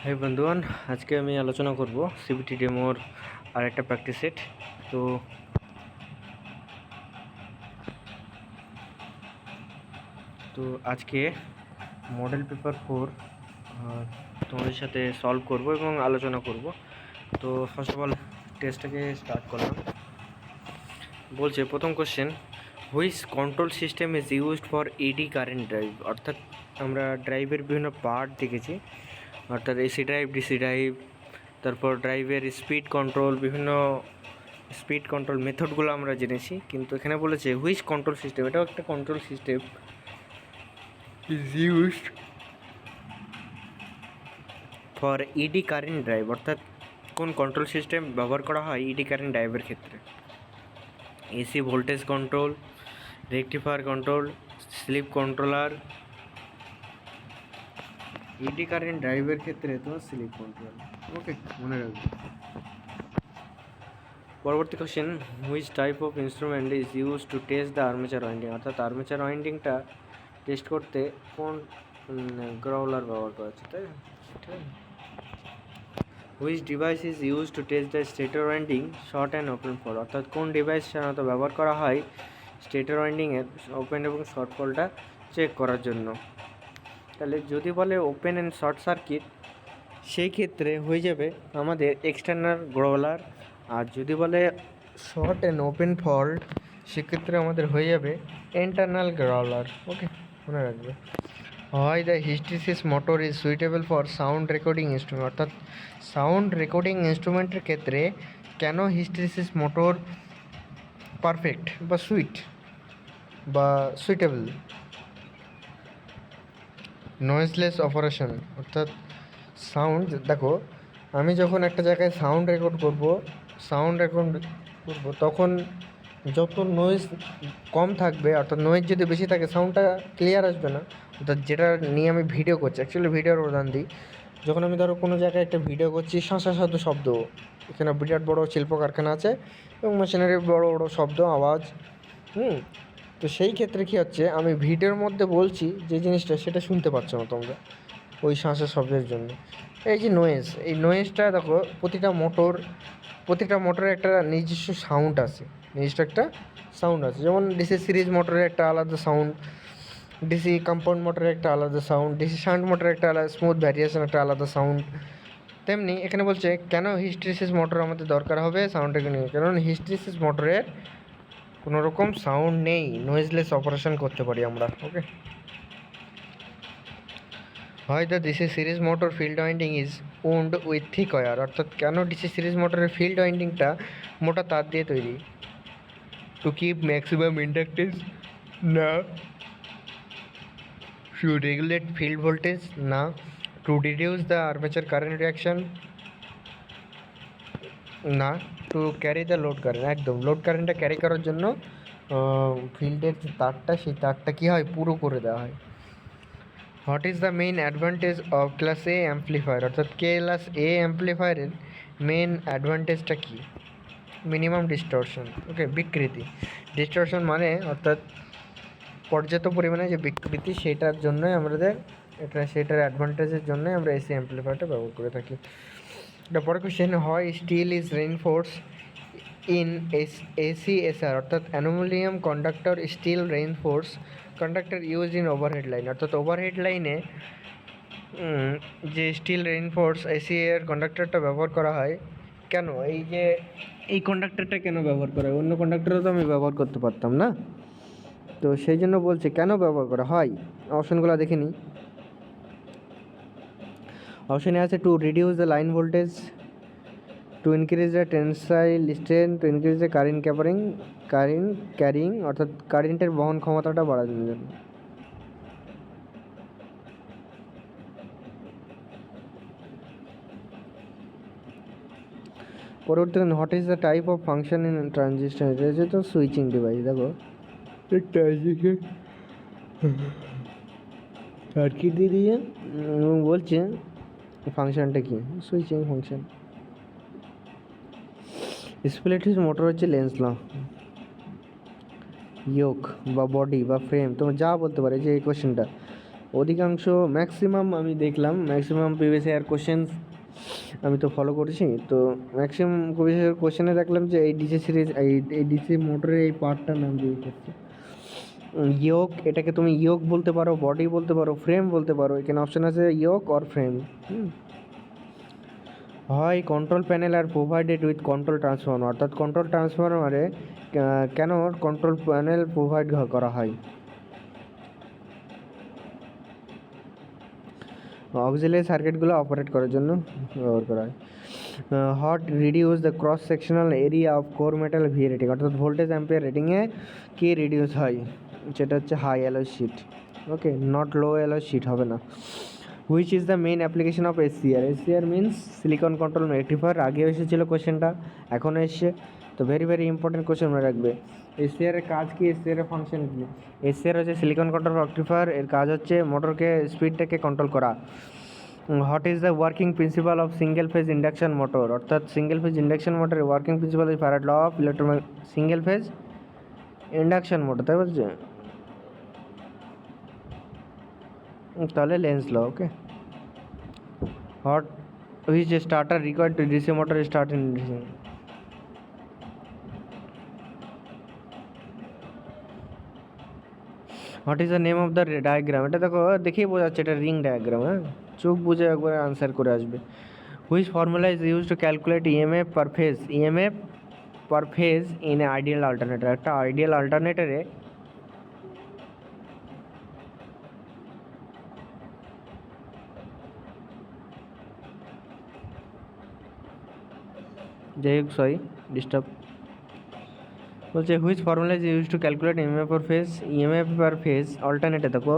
High বন্ধুগণ, আজকে আমি আলোচনা করব সিবিটি ডেমোর আর একটা প্র্যাকটিস সেট। তো তো আজকে মডেল পেপার 4 তোমাদের সাথে সলভ করব এবং আলোচনা করব। তো ফার্স্ট অফ অল টেস্টটাকে স্টার্ট করলাম। বলছে প্রথম question, which control system is used for AD current drive. অর্থাৎ আমরা ড্রাইভের বিভিন্ন পার্ট দেখেছি, অর্থাৎ এসি ড্রাইভ, ডিসি ড্রাইভ, তারপর ড্রাইভের স্পিড কন্ট্রোল, বিভিন্ন স্পিড কন্ট্রোল মেথডগুলো আমরা জেনেছি। কিন্তু এখানে বলেছে হুইচ কন্ট্রোল সিস্টেম, এটাও একটা control system is used for eddy current drive. অর্থাৎ কোন কন্ট্রোল সিস্টেম ব্যবহার করা হয় ইডি কারেন্ট ড্রাইভের ক্ষেত্রে? AC voltage control, rectifier control, slip controller. Eddy current ড্রাইভের ক্ষেত্রে তো স্লিপ কন্ট্রোল। ওকে, মনে রাখবে। পরবর্তী question, which type of instrument is use to test the armature winding. অর্থাৎ আর্মেচার ওয়াইন্ডিংটা টেস্ট করতে কোন গ্রাউলার ব্যবহার করা হচ্ছে, তাই ঠিক আছে। Which device is use to test the stator winding short and open fault. অর্থাৎ কোন ডিভাইস সাধারণত ব্যবহার করা হয় স্টেটর ওয়াইন্ডিংয়ের ওপেন এবং শর্ট ফলটা চেক করার জন্য? তাহলে যদি বলে ওপেন অ্যান্ড শর্ট সার্কিট, সেই ক্ষেত্রে হয়ে যাবে আমাদের এক্সটার্নাল গ্রাউলার। আর যদি বলে শর্ট অ্যান্ড ওপেন ফল্ট, সেক্ষেত্রে আমাদের হয়ে যাবে ইন্টারনাল গ্রাউলার। ওকে, মনে রাখবে। হয় the hysteresis motor is suitable for sound recording instrument. অর্থাৎ সাউন্ড রেকর্ডিং ইনস্ট্রুমেন্টের ক্ষেত্রে কেন হিস্টেরিসিস মোটর পারফেক্ট বা সুইটেবল? Noiseless operation. অর্থাৎ সাউন্ড, দেখো আমি যখন একটা জায়গায় সাউন্ড রেকর্ড করব তখন যত নয়েজ কম থাকবে, অর্থাৎ নয়েজ যদি বেশি থাকে সাউন্ডটা ক্লিয়ার আসবে না। অর্থাৎ যেটা নিয়ে আমি ভিডিও করছি, অ্যাকচুয়ালি ভিডিওর উদাহরণ দিই। যখন আমি ধরো কোনো জায়গায় একটা ভিডিও করছি, শাঁসা শব্দ, এখানে বিরাট বড় শিল্প কারখানা আছে এবং মেশিনারি বড় বড় শব্দ, আওয়াজ। তো সেই ক্ষেত্রে কী হচ্ছে, আমি ভিডিওর মধ্যে বলছি যে জিনিসটা, সেটা শুনতে পাচ্ছ না তোমরা ওই শাঁসের শব্দের জন্য। এই যে নয়েজ, এই নয়েজটা দেখো প্রতিটা মোটরের একটা নিজস্ব সাউন্ড আছে, যেমন ডিসি সিরিজ মোটরের একটা আলাদা সাউন্ড, ডিসি কম্পাউন্ড মোটরের একটা আলাদা সাউন্ড, ডিসি শান্ট মোটরের একটা আলাদা স্মুথ ভ্যারিয়েশন, একটা আলাদা সাউন্ড। তেমনি এখানে বলছে কেন হিস্টেরিসিস মোটর আমাদের দরকার হবে সাউন্ডটাকে নিয়ে, কারণ হিস্টেরিসিস মোটরের কোনো রকম সাউন্ড নেই, নয়েজলেস অপারেশন করতে পারি আমরা। ওকে, হয় the DC series motor field winding is wound with thick wire. অর্থাৎ কেন ডিসি সিরিজ মোটরের ফিল্ড ওয়াইন্ডিংটা মোটা তার দিয়ে তৈরি? টু কিপ ম্যাক্সিমাম ইন্ডাকটেন্স, না। টু রেগুলেট ফিল্ড ভোল্টেজ, না। To reduce the armature current reaction, না। To carry the load current, একদম লোড কারেন্টটা ক্যারি করার জন্য ফিল্ডের যে তারটা, সেই তারটা কী হয়, পুরো করে দেওয়া হয়। What is the main advantage of class A amplifier. অর্থাৎ ক্লাস এ অ্যাম্পলিফায়ারের মেন অ্যাডভান্টেজটা কী? Minimum distortion. ওকে, বিকৃতি। ডিস্টরশন মানে অর্থাৎ পর্যাপ্ত পরিমাণে যে বিকৃতি, সেটার জন্যই আমাদের সেটার অ্যাডভান্টেজের জন্যই আমরা এসি অ্যাম্পলিফায়ারটা ব্যবহার করে থাকি। পরে কোশ্চেন, হয় steel is reinforce in ACSR। অর্থাৎ aluminium conductor steel reinforce conductor use in overhead line. অর্থাৎ ওভারহেড লাইনে যে স্টিল রেইনফোর্স এসি এর কন্ডাক্টরটা ব্যবহার করা হয়, কেন এই কন্ডাক্টরটা কেন ব্যবহার করা হয়? অন্য কন্ডাক্টরও তো আমি ব্যবহার করতে পারতাম না। তো সেই জন্য বলছে কেন ব্যবহার করা হয়। অপশনগুলো দেখে নিই। অপশনে আছে two reduce the line voltage, to increase the tensile strength, to increase the current carrying অর্থাৎ কারেন্টের বহন ক্ষমতাটা বাড়ানোর জন্য। পরবর্তী, what is the type of function in transistor. এটা হচ্ছে তো সুইচিং ডিভাইস। দেখো ট্রানজিস্টর সার্কিট দিয়ে বলছে ফাংশনটা কি, সুইচিং ফাংশন। স্প্লিট মোটর হচ্ছে লেন্স ল, ইয়োক বা বডি বা ফ্রেম, তোমরা যা বলতে পারে যে এই কোশ্চেনটা। অধিকাংশ ম্যাক্সিমাম আমি দেখলাম, ম্যাক্সিমাম প্রিভিয়াস ইয়ার কোশ্চেন আমি তো ফলো করেছি, তো ম্যাক্সিমাম প্রিভিয়াস ইয়ার কোশ্চেনে দেখলাম যে এই ডিসি সিরিজ এই ডিসি মোটরের এই পার্টটার নাম দিয়ে করছে ইয়োক। এটাকে তুমি ইয়োক বলতে পারো, বডি বলতে পারো, ফ্রেম বলতে পারো। এখানে অপশন আছে ইয়োক অর ফ্রেম। হয় control panel R provided with control transformer, অর্থাৎ কন্ট্রোল ট্রান্সফর্মারে কেন কন্ট্রোল প্যানেল প্রোভাইড করা হয়? অক্সিলারি সার্কিটগুলো অপারেট করার জন্য ব্যবহার করা হয়। What reduce the cross sectional area of core metal V rating, অর্থাৎ ভোল্টেজ অ্যাম্পিয়ার রেটিংয়ে কি রিডিউস হয়? সেটা হচ্ছে high alloy sheet. Okay, not low alloy sheet হবে না। Which is the main application of SCR? SCR means silicon control rectifier. আগেও এসেছিলো কোশ্চেনটা, এখনও এসছে, তো ভেরি ভেরি ইম্পর্টেন্ট কোশ্চেন মনে রাখবে। এসসিআর এর কাজ কি, এসসিআর এর ফাংশন কি? এসসিআর হচ্ছে সিলিকন কন্ট্রোল রেক্টিফায়ার, এর কাজ হচ্ছে মোটরকে স্পিডটাকে কন্ট্রোল করা। What is the working principle of single phase induction motor? অর্থাৎ সিঙ্গেল ফেজ ইন্ডাকশন মোটরের working principle is Faraday law of single phase induction motor, তাই বলছে? তাহলে Lenz law. Okay, what which starter required to DC motor start in DC? What is the name of the diagram? এটা দেখো, দেখেই বোঝা যাচ্ছে এটা রিং ডায়াগ্রাম। হ্যাঁ, চোখ বুঝে একবার আনসার করে আসবে। Which formula is use to calculate EMF per phase? EMF per phase in a ideal alternator. একটা আইডিয়াল অল্টারনেটরে যাই হোক, সরি ডিস্টার্ব। বলছে which formula is use to calculate EMF per phase? EMF per phase অল্টারনেটে দেখো,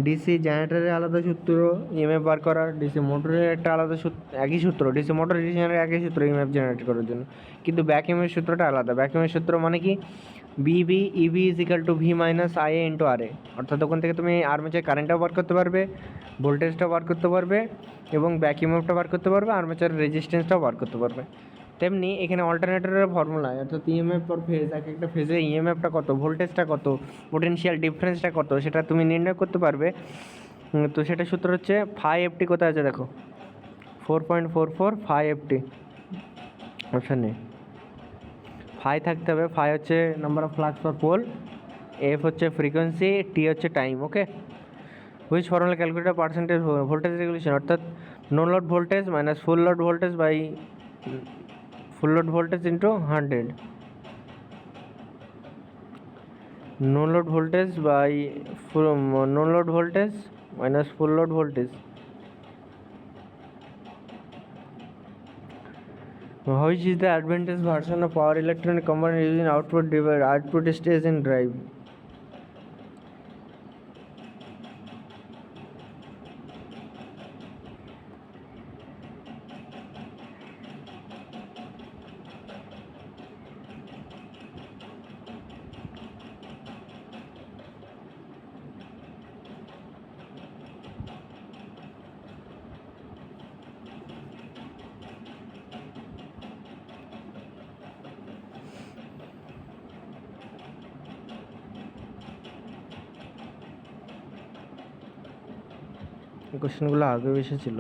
DC জেনারেটরের আলাদা সূত্র ইএমএফ বার করার, ডিসি মোটরের একটা আলাদা সূত্র, একই সূত্র, ডিসি মোটর ডিসি জেনারেটর একই সূত্র ইএমএফ জেনারেট করার জন্য, কিন্তু ব্যাক ইএমএফ সূত্রটা আলাদা। ব্যাক ইএমএফ সূত্র মানে কি? বিবি EB is equal to V minus IA into R A. অর্থাৎ ওখান থেকে তুমি আর্মেচার কারেন্টটাও বার করতে পারবে, ভোল্টেজটাও বার করতে পারবে, এবং ব্যাক ইএমএফটা বার করতে পারবে, আর্মেচার রেজিস্ট্যান্সটাও বার করতে পারবে। তেমনি এখানে অল্টারনেটরের ফর্মুলা, অর্থাৎ ইএমএফ পার ফেজ, এক একটা ফেজে ইএমএফটা কত, ভোল্টেজটা কত, পোটেনশিয়াল ডিফারেন্সটা কত, সেটা তুমি নির্ণয় করতে পারবে। তো সেটা সূত্র হচ্ছে ফাই এফটি। কোথায় আছে দেখো, 4.44 ফাই এফটি অপশান নেই। ফাই থাকতে হবে। ফাই হচ্ছে number of flux per pole, F হচ্ছে ফ্রিকোয়েন্সি, টি হচ্ছে time. Okay, which formula calculate percentage voltage regulation? অর্থাৎ no load voltage minus full load voltage by full load voltage into 100। No load voltage by no load voltage minus full load voltage. Which is the advantage version of power electronic component using output stage in drive? কোশ্চেনগুলো আগেও এসেছিল।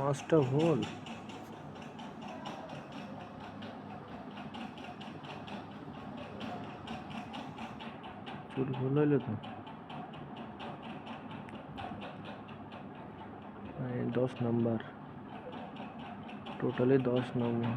পাঁচটা ভুল। চুল ভুল হইলো তো। 10 number, totally 10 number.